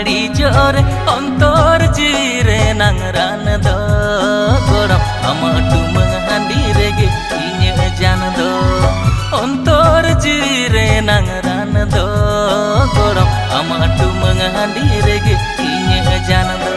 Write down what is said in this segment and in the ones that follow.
बाड़ी जोरे अंतर जीरे नांगरान दो गोरम अमटू मंगांडी रेगे इन्हे जान दो अंतर जीरे नांगरान दो गोरम अमटू मंगांडी रेगे इन्हे जान दो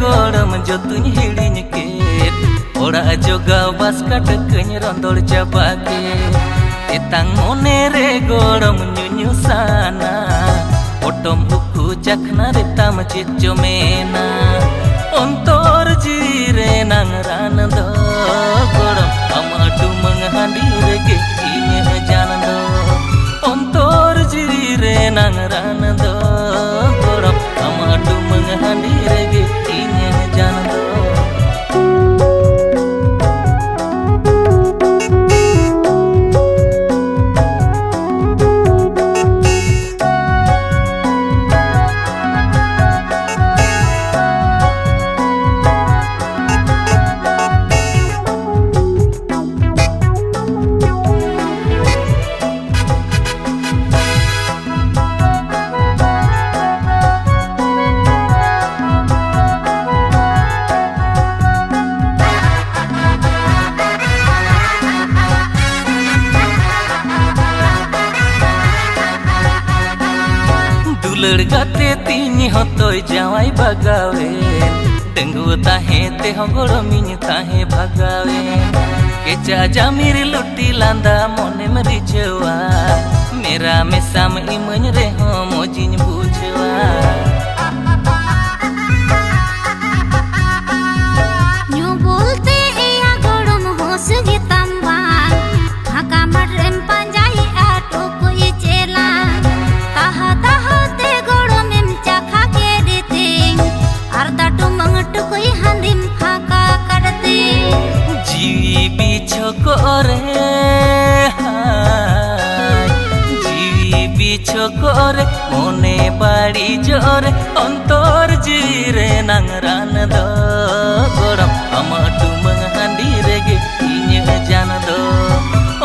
गोड़म जो तुझ हिड़िन के ओड़ा जोगा बस कटकन रंदोड़ चाबा के तेतांग मोने रे गोड़म न्यू साना ओटम उकु चखना रे ताम चिच्चो मेना अंतर जीरे नांगरान दो गोड़म अमटू मंगांडी रेगे इन्हे जान दो अंतर जीरे नांगरान दो गोड़म अमटू मंगांडी रेगे इन्हे जान दो लड़गाते तीन हतोय जावाई बगावे डेंगू ताहे ते गोड़मिन ताहे भगावे केचा जामिर लुटी लांदा मोने में रिझवा मेरा मेसाम इमन रे हो मोजिन बुझवा न्यू बोलते या गोड़म होस गे तंबा हाका मडरेम पंजाई आटो कोई चेला ताहा ताहा कोई हंदिम फाका करते जीवी बिछो करे जीवी बिछो करे मोने बाड़ी जोरे अंतर जीरे नांगरान दो गोड़म अमटू मंगांडी रेगे इन्हे जान दो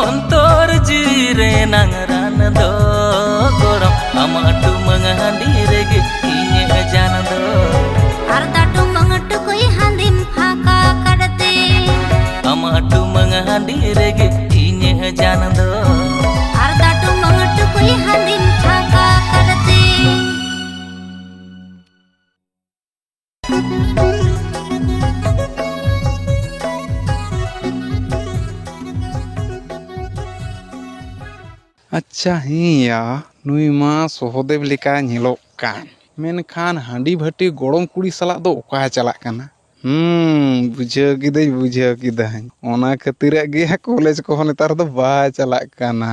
अंतर जीरे नांगरान दो गोड़म अमटू मंगांडी रेगे इन्हे जान दो कोई हंदिम फाका करते अमटू मंगांडी रेगे इन्हे जान दो अर्धाटू मंगटू कोई हंदिम फाका करते अच्छा हिया नुई मा सोहदेव लेका नेलोक कान मेनखान हांडी भाटी गोड़म कुड़ी सला दो ओका चला कना बुझाव किदाई ओना खातिर गे कॉलेज को नेतार दो बा चला कना।